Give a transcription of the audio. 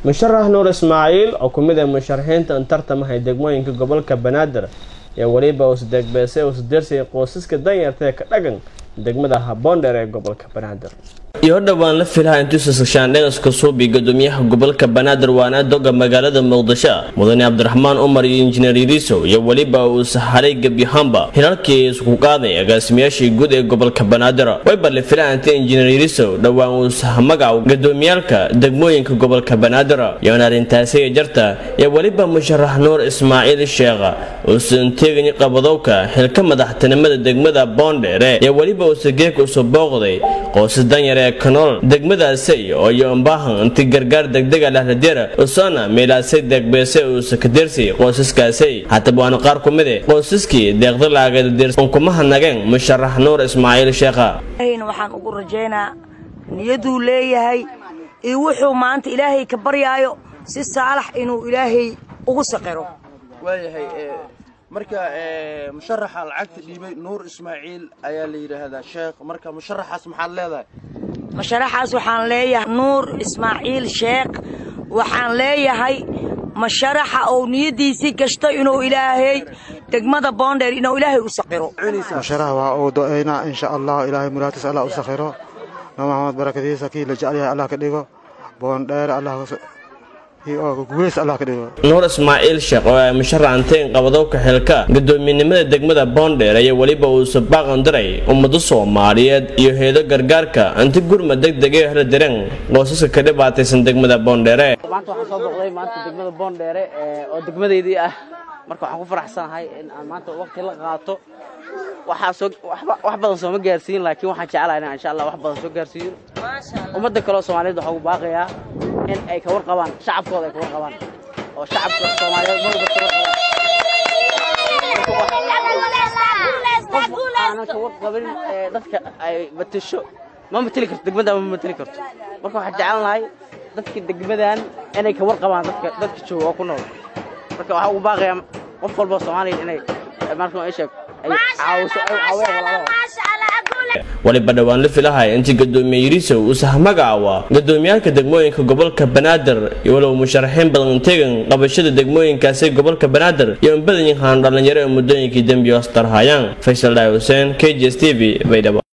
musharax Nuur Ismaaciil oo kumid ah musharaxiinta tartamaha degmooyinka gobolka Banaadir ee waliba uu saddex deersay qoysaska danyarta ka dhagan degmada Boondheer ee gobolka Banaadir iyo dhawaan la filaha intuu sashaandheyn isku soo gudoomiyaha gobolka Banaadir waana doga magaalada Muqdisho mudane Cabdiraxmaan Umar iyo injineer Iriso iyo waliba uu sahalay gabyahamba hirarkii isku qaaday agaasimayaashii guud ee gobolka Banaadir way bal filaha intii injineer Iriso dhawaan uu sahamaga gudoomiyalka degmooyinka gobolka Banaadir iyo arintaasi jarta iyo waliba musharax Nuur Ismaaciil Sheekha oo santeegni qabadowka xilka madaxtinimada degmada Boondheer iyo waliba uu sageek u soo booqday qoysas danyar kanol degmadaasi oo yoombaahan intii gargaar degdeg ah la radeera usana meelaasay degbeese uu sakadeersay qoysaskaasi hatta waan qaar kumid ah qoysaskii deeqda laaga deersan kuma hanageen musharax Nuur Ismaaciil Sheekha waxaan ugu rajeynaa niyadu leeyahay ee wuxuu maanta Ilaahay ka baryaayo si saalax inuu Ilaahay ugu saqiro waayahay marka musharaxa lacagta dhiibay Nuur Ismaaciil ayaa la yiraahdaa sheekh marka musharaxaas maxaa leedahay musharaxaas waxaan leeyahay Nuur Ismaaciil Sheekh waxaan leeyahay musharaxa oo niyadiisi gashto inuu Ilaahay degmada Boondheer inuu Ilaahay u saqiro musharaxa waa oo doonaa insha Allah Ilaahay muraadkiisa Allah u saqiro Maxamed barakadiisa kii la jecel yahay Allah ka dhigo Boondheer Allah Nuur Ismaaciil Sheekh oo musharaxanteen qabadowka xilka gudoominimada degmada Boondheer ayaa waliba uu sabaqan diray ummada Soomaaliyeed iyo heedo gargaarka inta gurmad degdeg ah la diran qoysaska ka dhibaataysan degmada Boondheer maanta waxaan soo boqday maanta degmada Boondheer oo degmadeedii ah marka waxaan ku faraxsanahay in aan maanta waqti la qaato wax badan soo ma gaarsiin laakiin waxaan jecelahay insha Allah wax badan soo gaarsiin ummada kale Soomaaliyeed waxa uu baaqayaa in ay ka warqabaan shacabkooda ay ka warqabaan oo shacabka Soomaaliyeed marba ka warqabin dadka ay batisho ma matali karto degmada ma matali karto marka waxaan jecelnahay dadka degmadan inay ka warqabaan dadka jooga oo ku nool marka waxa uu baaqayaa qof walba Soomaaliyeed inay marka ay sheeg ay caawiso ay caawiyaan waliba dhawaan la filahay intii gudoomiye Iriso uu sahamaga gudoomiyalka degmooyinka gobolka Banaadir iyo walow musharaxiin badan teegan qabashada degmooyinkaasi gobolka Banaadir iyo badan yahaan dhalinyaro muddooyinkii dambiyo astarhayaan Faisal Hussein KGS TV Baydhabo